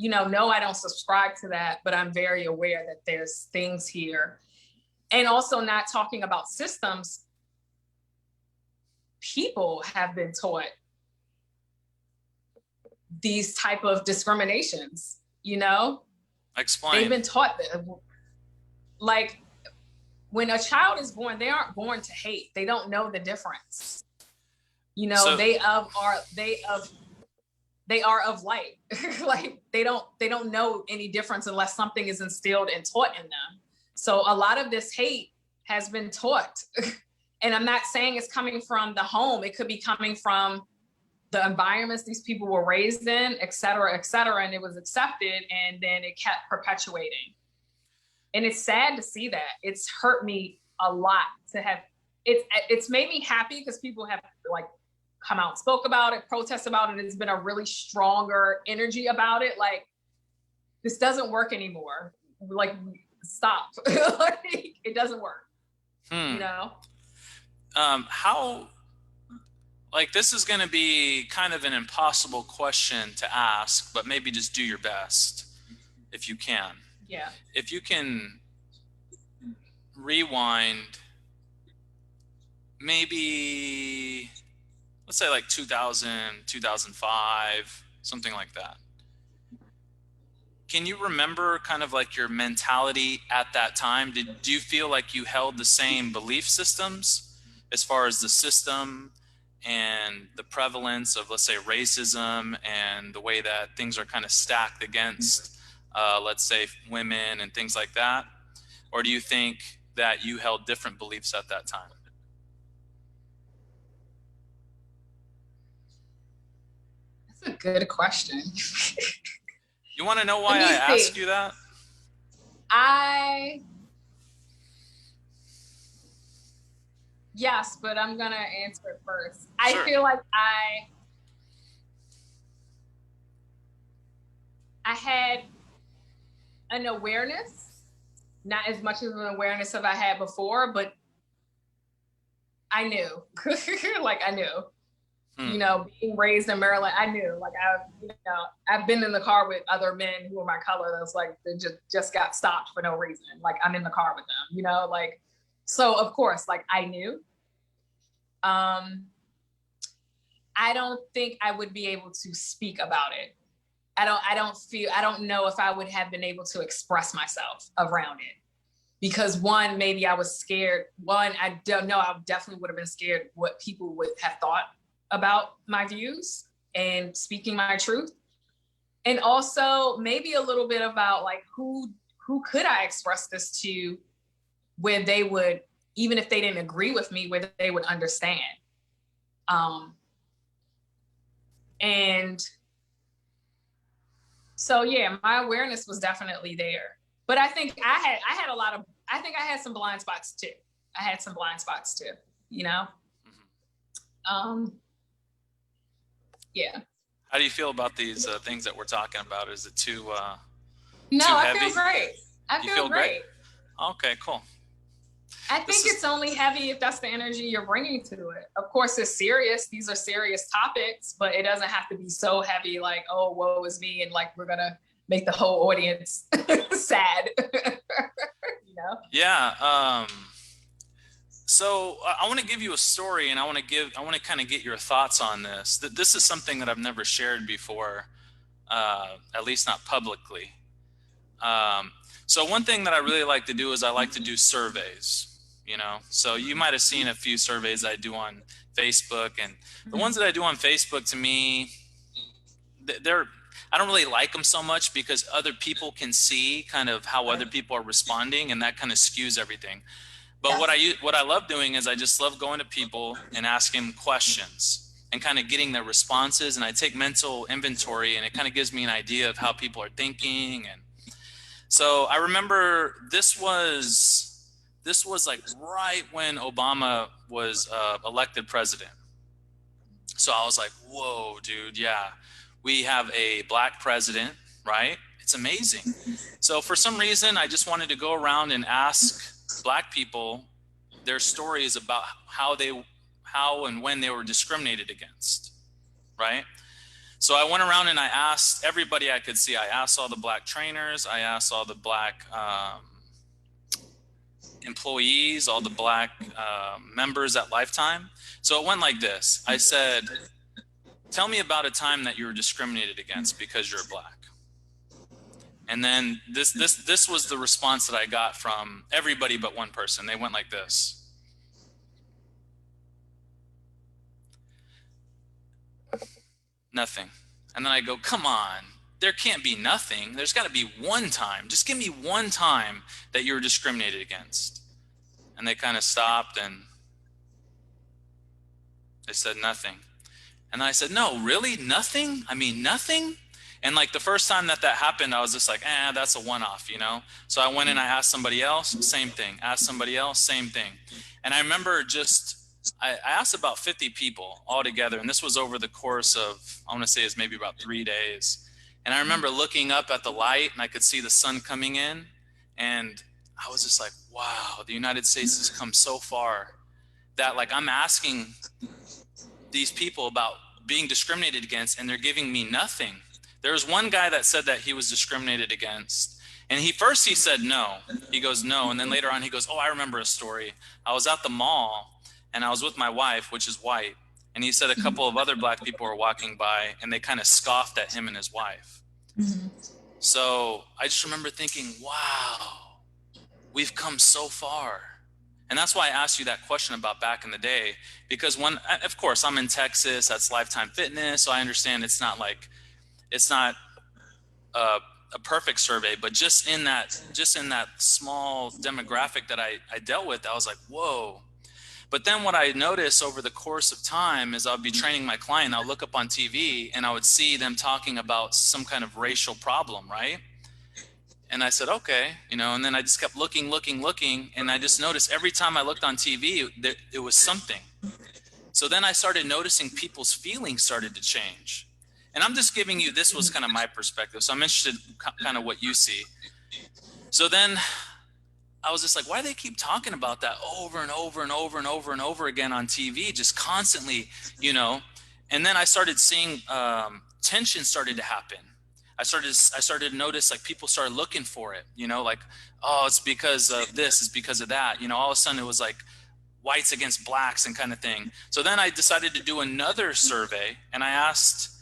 no, I don't subscribe to that, but I'm very aware that there's things here. And also not talking about systems, people have been taught these type of discriminations, Explain. They've been taught that. Like when a child is born, they aren't born to hate. They don't know the difference. They are of light. Like they don't know any difference unless something is instilled and taught in them. So a lot of this hate has been taught. And I'm not saying it's coming from the home. It could be coming from the environments these people were raised in, et cetera, and it was accepted, and then it kept perpetuating. And it's sad to see that. It's hurt me a lot to have, it's made me happy because people have like come out, spoke about it, protest about it. It's been a really stronger energy about it. Like, this doesn't work anymore. Like, stop. Like, it doesn't work. How, like, this is going to be kind of an impossible question to ask, but maybe just do your best if you can. Yeah. If you can rewind, maybe, let's say like 2000, 2005, something like that. Can you remember kind of like your mentality at that time? Do you feel like you held the same belief systems as far as the system and the prevalence of, let's say, racism and the way that things are kind of stacked against, let's say, women and things like that? Or do you think that you held different beliefs at that time? That's a good question. You want to know why I ask you that? Yes, but I'm going to answer it first. Sure. I feel like I had an awareness, not as much as an awareness as I had before, but I knew, like I knew. Being raised in Maryland, I knew, like, I've been in the car with other men who are my color. That's like, they just got stopped for no reason. Like, I'm in the car with them, like, so of course, like, I knew. I don't think I would be able to speak about it. I don't know if I would have been able to express myself around it because one, maybe I was scared. One, I don't know. I definitely would have been scared what people would have thought about my views and speaking my truth. And also maybe a little bit about like, who could I express this to where they would, even if they didn't agree with me, where they would understand. And so, yeah, my awareness was definitely there. But I think I had a lot of, I think I had some blind spots too. I had some blind spots too, you know? Yeah. How do you feel about these things that we're talking about? Is it too No, too I heavy? feel great. I You feel feel great? great. Okay, cool. I think it's only heavy if that's the energy you're bringing to it. Of course, it's serious. These are serious topics, but it doesn't have to be so heavy like, oh, woe is me, and like we're going to make the whole audience sad. You know? Yeah. So I want to give you a story, and I want to kind of get your thoughts on this. That this is something that I've never shared before, at least not publicly. So one thing that I really like to do is I like to do surveys. You know, so you might have seen a few surveys I do on Facebook, and the ones that I do on Facebook, to me, I don't really like them so much because other people can see kind of how other people are responding, and that kind of skews everything. But what I love doing is I just love going to people and asking them questions and kind of getting their responses, and I take mental inventory, and it kind of gives me an idea of how people are thinking. And so I remember this was like right when Obama was elected president. So I was like, whoa, dude, yeah, we have a black president, right? It's amazing. So for some reason, I just wanted to go around and ask black people their stories about how and when they were discriminated against, right? So I went around and I asked everybody I could see. I asked all the black trainers. I asked all the black employees, all the black members at Lifetime. So it went like this. I said, tell me about a time that you were discriminated against because you're black. And then this was the response that I got from everybody but one person. They went like this. Nothing. And then I go, come on, there can't be nothing. There's got to be one time. Just give me one time that you were discriminated against. And they kind of stopped and they said nothing. And I said, no, really? Nothing? I mean, nothing? And like the first time that happened, I was just like, that's a one-off, you know? So I went and I asked somebody else, same thing. Asked somebody else, same thing. And I remember I asked about 50 people all together. And this was over the course of, I want to say it's maybe about 3 days. And I remember looking up at the light and I could see the sun coming in. And I was just like, wow, the United States has come so far that like I'm asking these people about being discriminated against and they're giving me nothing. There was one guy that said that he was discriminated against. And he said no. He goes, no. And then later on he goes, oh, I remember a story. I was at the mall and I was with my wife, which is white. And he said a couple of other black people were walking by and they kind of scoffed at him and his wife. Mm-hmm. So I just remember thinking, wow, we've come so far. And that's why I asked you that question about back in the day, because of course I'm in Texas, that's Lifetime Fitness. So I understand it's not a perfect survey, but just in that small demographic that I dealt with, I was like, whoa. But then what I noticed over the course of time is I'll be training my client, I'll look up on TV and I would see them talking about some kind of racial problem, right? And I said, okay, and then I just kept looking. And I just noticed every time I looked on TV, it was something. So then I started noticing people's feelings started to change. And I'm just giving you, this was kind of my perspective. So I'm interested kind of what you see. So then I was just like, why do they keep talking about that over and over and over and over and over again on TV, just constantly, And then I started seeing tension started to happen. I started to notice like people started looking for it, like, oh, it's because of this, it's because of that. All of a sudden it was like whites against blacks and kind of thing. So then I decided to do another survey and I asked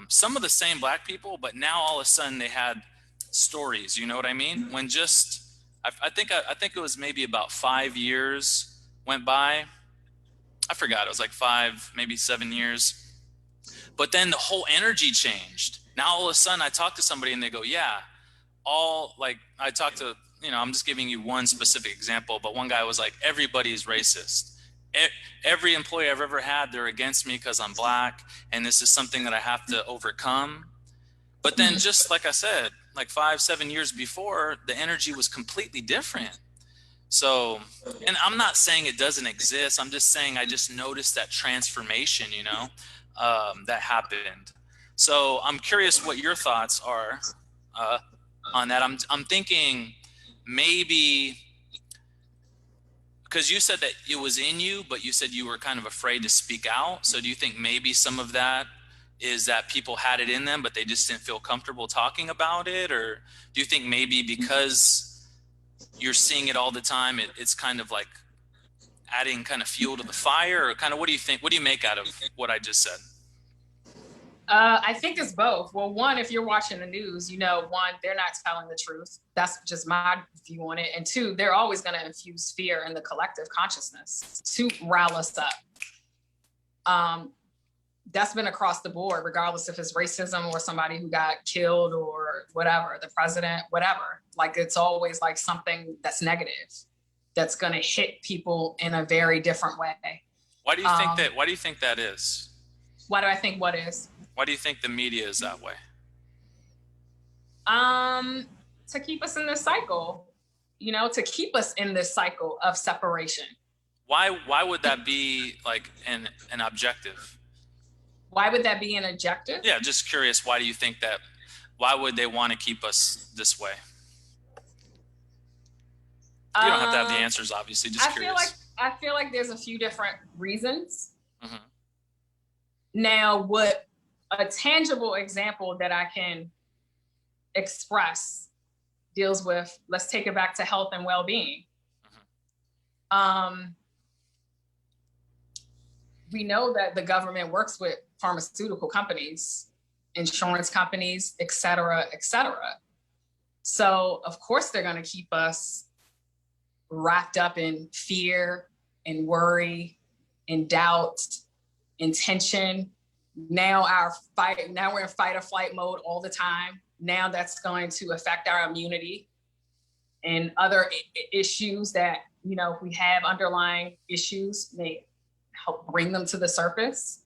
some of the same black people, but now all of a sudden they had stories, you know what I mean? When I think it was maybe about 5 years went by. I forgot, it was like 5, maybe 7 years. But then the whole energy changed. Now all of a sudden I talk to somebody and they go, yeah, I talked to, I'm just giving you one specific example, but one guy was like, everybody's racist. every employee I've ever had, they're against me because I'm black, and this is something that I have to overcome. But then, just like I said, like 5-7 years before, the energy was completely different. So, and I'm not saying it doesn't exist. I'm just saying I just noticed that transformation, that happened. So I'm curious what your thoughts are uh, on that. I'm thinking maybe because you said that it was in you, but you said you were kind of afraid to speak out. So do you think maybe some of that is that people had it in them, but they just didn't feel comfortable talking about it? Or do you think maybe because you're seeing it all the time, it's kind of like adding kind of fuel to the fire? Or kind of, what do you think? What do you make out of what I just said? I think it's both. Well, one, if you're watching the news, one, they're not telling the truth. That's just my view on it. And two, they're always going to infuse fear in the collective consciousness to rile us up. That's been across the board, regardless if it's racism or somebody who got killed or whatever, the president, whatever. Like, it's always like something that's negative that's going to hit people in a very different way. Why do you think that? Why do you think that is? Why do I think what is? Why do you think the media is that way? To keep us in this cycle, to keep us in this cycle of separation. Why would that be like an objective? Why would that be an objective? Yeah, just curious. Why do you think that? Why would they want to keep us this way? You don't have to have the answers, obviously. Just curious. I feel like there's a few different reasons. Mm-hmm. Now, what a tangible example that I can express deals with, let's take it back to health and well-being. Mm-hmm. We know that the government works with pharmaceutical companies, insurance companies, et cetera, et cetera. So of course they're going to keep us wrapped up in fear and worry and doubt and tension. Now we're in fight or flight mode all the time. Now that's going to affect our immunity and other issues that, if we have underlying issues, may help bring them to the surface.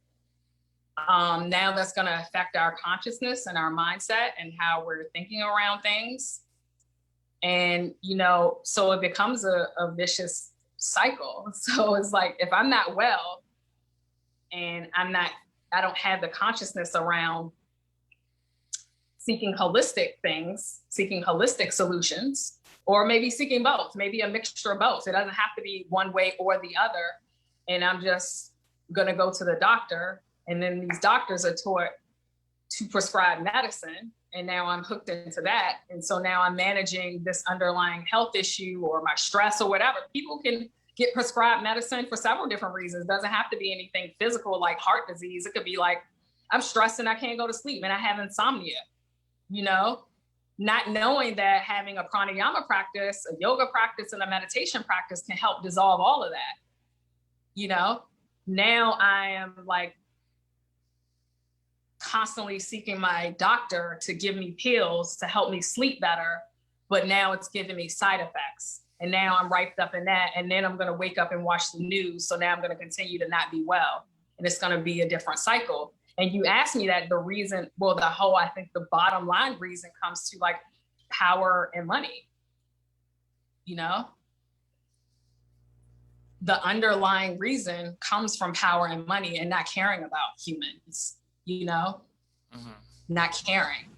Now that's going to affect our consciousness and our mindset and how we're thinking around things. And, so it becomes a vicious cycle. So it's like, if I'm not well and I don't have the consciousness around seeking holistic things, seeking holistic solutions, or maybe seeking both, maybe a mixture of both. It doesn't have to be one way or the other. And I'm just going to go to the doctor. And then these doctors are taught to prescribe medicine. And now I'm hooked into that. And so now I'm managing this underlying health issue or my stress or whatever. People can get prescribed medicine for several different reasons. It doesn't have to be anything physical like heart disease. It could be like, I'm stressed and I can't go to sleep and I have insomnia, not knowing that having a pranayama practice, a yoga practice, and a meditation practice can help dissolve all of that. Now I am like constantly seeking my doctor to give me pills to help me sleep better, but now it's giving me side effects. And now I'm wrapped up in that. And then I'm going to wake up and watch the news. So now I'm going to continue to not be well. And it's going to be a different cycle. And you asked me that the reason, I think the bottom line reason comes to like power and money. The underlying reason comes from power and money and not caring about humans, mm-hmm. Not caring.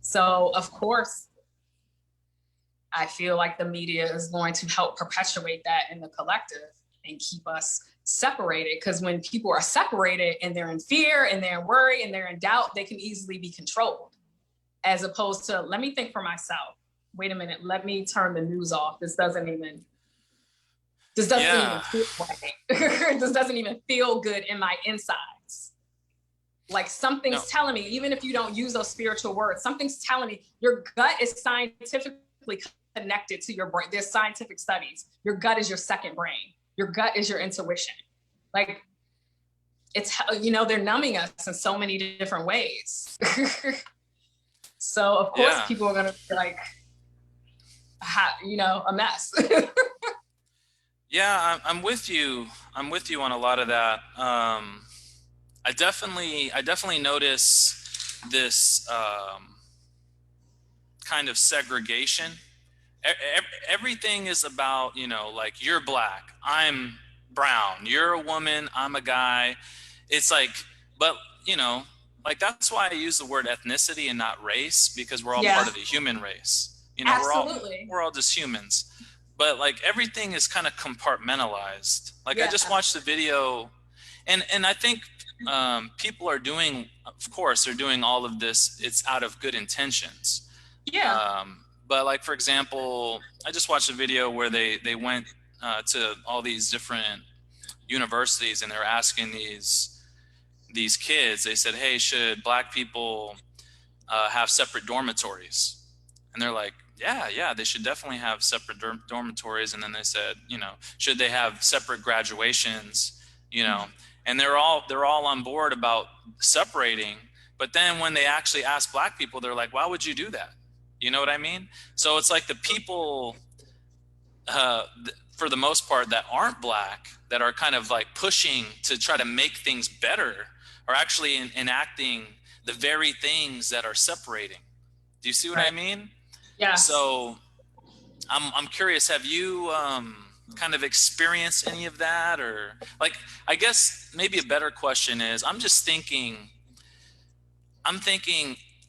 So of course, I feel like the media is going to help perpetuate that in the collective and keep us separated. Because when people are separated and they're in fear and they're in worry and they're in doubt, they can easily be controlled. As opposed to, let me think for myself. Wait a minute, let me turn the news off. This doesn't even feel right. This doesn't even feel good in my insides. Like something's telling me, even if you don't use those spiritual words, something's telling me your gut is scientifically connected to your brain. There's scientific studies. Your gut is your second brain. Your gut is your intuition. Like it's, they're numbing us in so many different ways. So of course people are going to be like, a mess. Yeah, I'm with you. I'm with you on a lot of that. I definitely notice this kind of segregation. Everything is about, you know, like you're black, I'm brown, you're a woman, I'm a guy. It's like, but you know, like that's why I use the word ethnicity and not race, because we're all part Yeah, of the human race. You know, absolutely. we're all just humans. But like everything is kind of compartmentalized. Like I Yeah, just watched the video, and I think people are doing, of course, they're doing all of this. It's out of good intentions. yeah. But like for example, I just watched a video where they went to all these different universities and they're asking these kids. They said, "Hey, should black people have separate dormitories?" And they're like, "Yeah, yeah, they should definitely have separate dormitories." And then they said, "You know, should they have separate graduations?" You know, and they're all on board about separating. But then when they actually ask black people, they're like, "Why would you do that?" You know what I mean? So it's like the people, for the most part, that aren't black, that are kind of like pushing to try to make things better, are actually enacting the very things that are separating. Do you see what I Right. mean? Yes. So I'm curious, have you kind of experienced any of that? Or like, I guess maybe a better question is, I'm thinking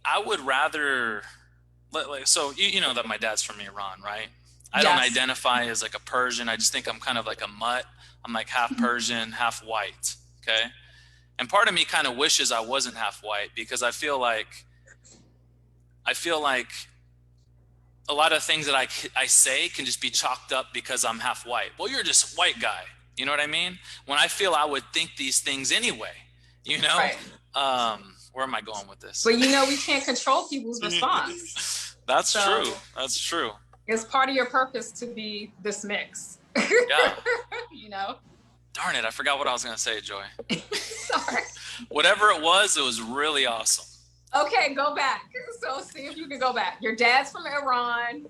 I would rather, like, so you know that my dad's from Iran, right? I don't Yes. identify as like a Persian. I just think I'm kind of like a mutt. I'm like half Persian, half white. Okay. And part of me kind of wishes I wasn't half white, because I feel like a lot of things that I say can just be chalked up because I'm half white. Well, you're just a white guy. You know what I mean? When I feel I would think these things anyway, you know? Right. Where am I going with this? But you know, we can't control people's response. That's So true. That's true. it's part of your purpose to be this mix. Yeah. You know? Darn it. I forgot what I was going to say, Joy. Sorry. Whatever it was really awesome. Okay, go back. So see if you can go back. Your dad's from Iran.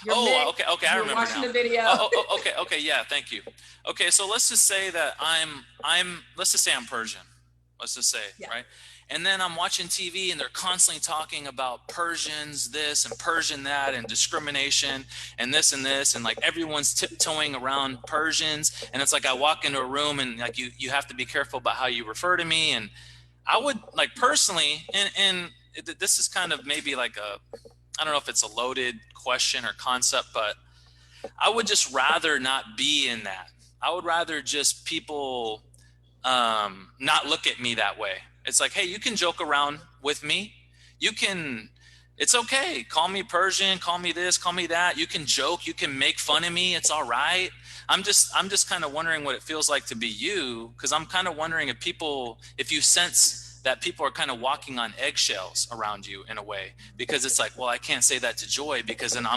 You're Oh, mixed. okay. Okay. I You're remember watching now. the video. Okay. Okay. Yeah. Thank you. Okay. So let's just say that let's just say I'm Persian. Let's just say, Yeah. right? And then I'm watching TV and they're constantly talking about Persians this and Persian that and discrimination and this and this. And like everyone's tiptoeing around Persians. And it's like I walk into a room and like you have to be careful about how you refer to me. And I would like personally, and this is kind of maybe like I don't know if it's a loaded question or concept, but I would just rather not be in that. I would rather just people not look at me that way. It's like, hey, you can joke around with me. You can, it's okay. Call me Persian, call me this, call me that. You can joke, you can make fun of me. It's all right. I'm just kind of wondering what it feels like to be you, because I'm kind of wondering if you sense that people are kind of walking on eggshells around you in a way, because it's like, well, I can't say that to Joy because then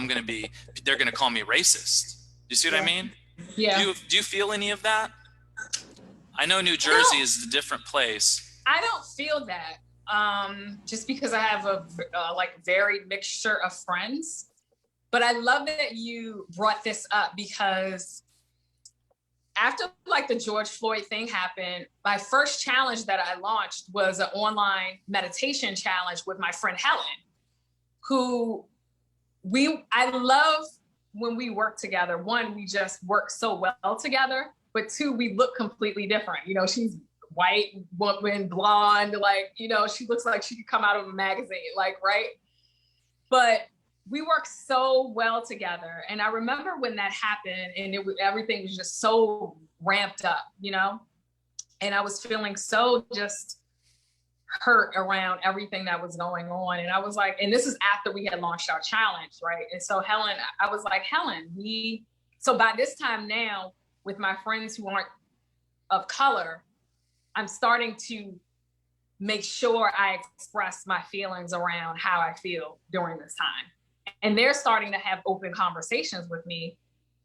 they're going to call me racist. Do you see what I mean? Yeah. Do you feel any of that? I know New Jersey is a different place. I don't feel that. Just because I have a like varied mixture of friends. But I love that you brought this up, because after like the George Floyd thing happened, my first challenge that I launched was an online meditation challenge with my friend Helen, who I love when we work together. One, we just work so well together, but two, we look completely different. You know, she's white woman, blonde, like, you know, she looks like she could come out of a magazine, like, right? But we work so well together. And I remember when that happened and everything was just so ramped up, you know? And I was feeling so just hurt around everything that was going on. And I was like, and this is after we had launched our challenge, right? And so Helen, I was like, Helen, so by this time now, with my friends who aren't of color, I'm starting to make sure I express my feelings around how I feel during this time. And they're starting to have open conversations with me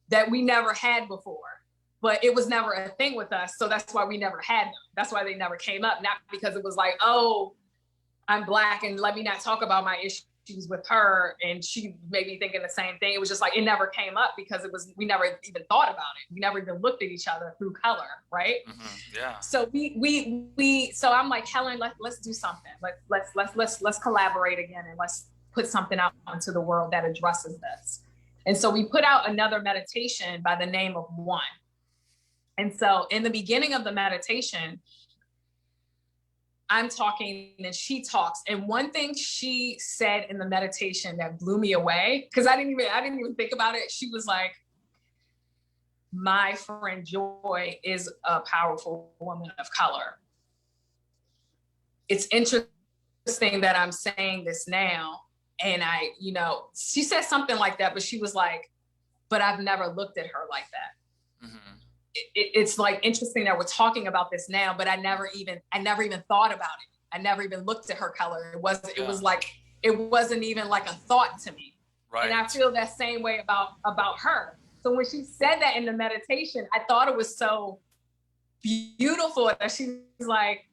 that we never had before, but it was never a thing with us. So that's why we never had them. That's why they never came up. Not because it was like, oh, I'm Black and let me not talk about my issues was with her and she may be thinking the same thing. It was just like, it never came up because we never even thought about it. We never even looked at each other through color, right? Yeah. So so I'm like, Helen, let's do something. Let's collaborate again and let's put something out into the world that addresses this. And so we put out another meditation by the name of One. And so in the beginning of the meditation, I'm talking and she talks. And one thing she said in the meditation that blew me away, because I didn't even think about it. She was like, my friend Joy is a powerful woman of color. It's interesting that I'm saying this now. And she said something like that, but she was like, but I've never looked at her like that. Mm-hmm. It's like interesting that we're talking about this now, but I never even thought about it. I never even looked at her color. It wasn't even like a thought to me. Right. And I feel that same way about her. So when she said that in the meditation, I thought it was so beautiful that she was like,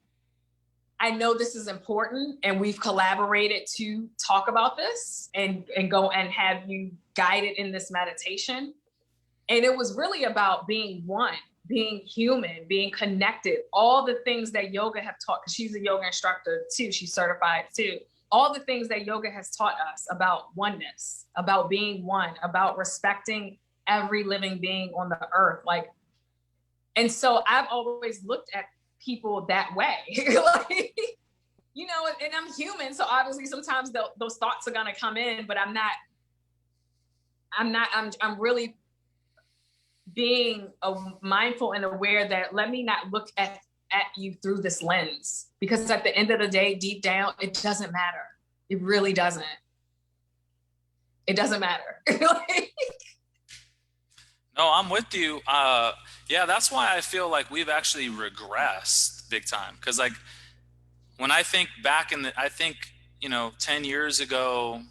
I know this is important and we've collaborated to talk about this and go and have you guided in this meditation. And it was really about being one, being human, being connected, all the things that yoga have taught, because she's a yoga instructor too, she's certified too. All the things that yoga has taught us about oneness, about being one, about respecting every living being on the earth. And so I've always looked at people that way. And I'm human. So obviously sometimes those thoughts are gonna come in, but I'm really being mindful and aware that let me not look at you through this lens, because at the end of the day, deep down, it doesn't matter. It really doesn't. It doesn't matter. No, I'm with you. Yeah, that's why I feel like we've actually regressed big time. Because like when I think back I think 10 years ago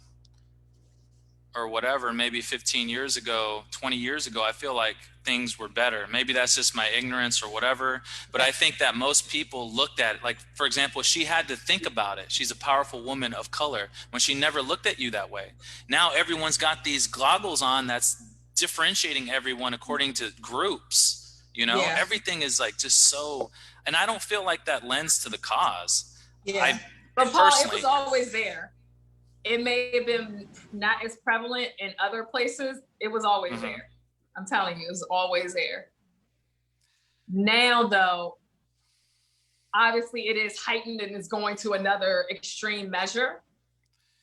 or whatever, maybe 15 years ago, 20 years ago, I feel like things were better. Maybe that's just my ignorance or whatever. But I think that most people looked at it, like, for example, she had to think about it. She's a powerful woman of color when she never looked at you that way. Now everyone's got these goggles on that's differentiating everyone according to groups. Yeah. Everything is like just so, and I don't feel like that lends to the cause. Yeah. But Paul, it was always there. It may have been not as prevalent in other places. It was always there. I'm telling you, it was always there. Now, though, obviously it is heightened and it's going to another extreme measure.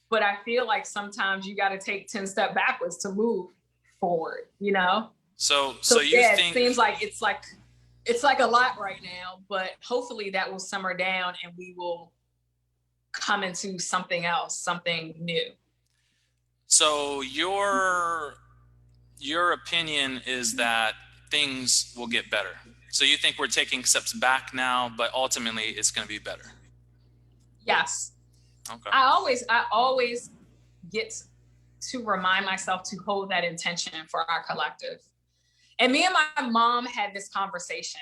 But I feel like sometimes you got to take 10 steps backwards to move forward, So you think it seems like it's like a lot right now, but hopefully that will simmer down and we will come into something else, something new. So your opinion is that things will get better. So you think we're taking steps back now, but ultimately it's going to be better. Yes. Okay. I always get to remind myself to hold that intention for our collective. And me and my mom had this conversation.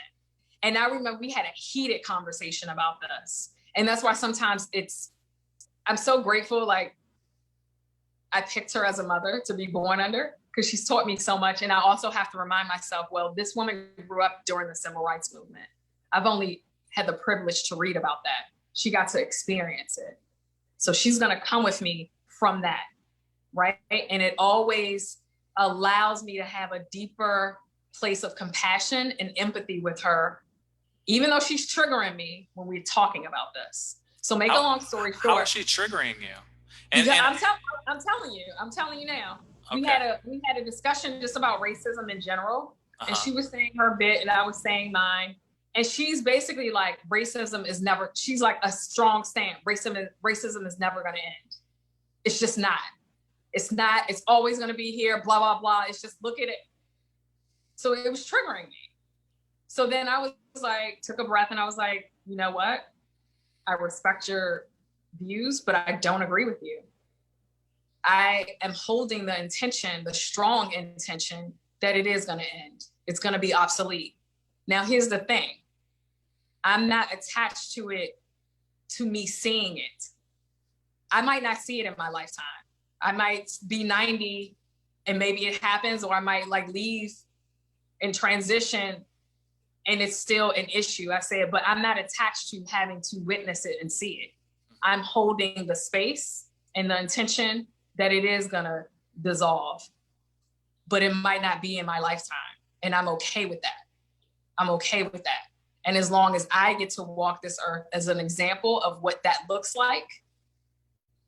And I remember we had a heated conversation about this. And that's why sometimes I'm so grateful, like I picked her as a mother to be born under, because she's taught me so much. And I also have to remind myself, well, this woman grew up during the civil rights movement. I've only had the privilege to read about that. She got to experience it. So she's gonna come with me from that, right? And it always allows me to have a deeper place of compassion and empathy with her, even though she's triggering me when we're talking about this. So make a long story short. How is she triggering you? I'm telling you now. Okay. We had a discussion just about racism in general. And she was saying her bit and I was saying mine. And she's basically like, racism is never, she's like a strong stand. Racism is never gonna end. It's just not. It's not, it's always gonna be here, blah, blah, blah. It's just, look at it. So it was triggering me. So then I was like, took a breath and I was like, you know what? I respect your views, but I don't agree with you. I am holding the intention, the strong intention that it is gonna end. It's gonna be obsolete. Now, here's the thing. I'm not attached to it, to me seeing it. I might not see it in my lifetime. I might be 90 and maybe it happens, or I might like leave and transition and it's still an issue. I say it, but I'm not attached to having to witness it and see it. I'm holding the space and the intention that it is gonna dissolve, but it might not be in my lifetime. And I'm okay with that. I'm okay with that. And as long as I get to walk this earth as an example of what that looks like,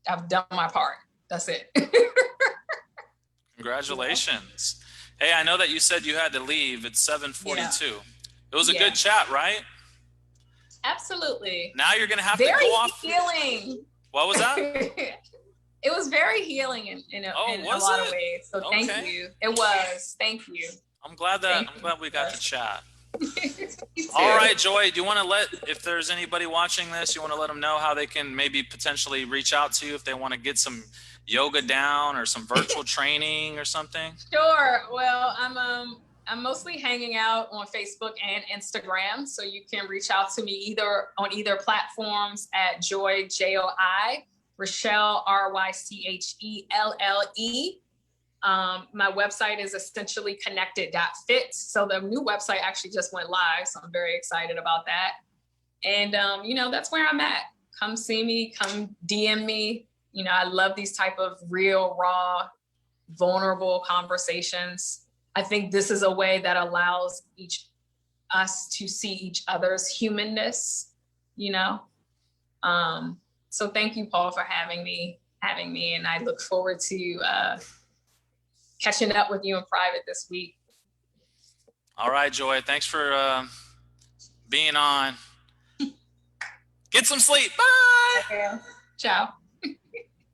I've done my part. That's it. Congratulations. Hey, I know that you said you had to leave. It's 7:42. Yeah. It was a good chat, right? Absolutely. Now you're going to have to go off. Very healing. What was that? It was very healing in a lot of ways. So thank you. It was. Thank you. I'm glad we got to chat. All right, Joi, do you want to if there's anybody watching this, you want to let them know how they can maybe potentially reach out to you if they want to get some yoga down or some virtual training or something? Sure. Well, I'm mostly hanging out on Facebook and Instagram, so you can reach out to me on either platforms at Joi, Joi, Rychelle, Rychelle. My website is essentially connected.fit. So the new website actually just went live. So I'm very excited about that. And, that's where I'm at. Come see me, come DM me. I love these type of real, raw, vulnerable conversations. I think this is a way that allows us to see each other's humanness, So thank you, Paul, for having me. And I look forward to, catching up with you in private this week. All right, Joi. Thanks for being on. Get some sleep. Bye. Okay. Ciao.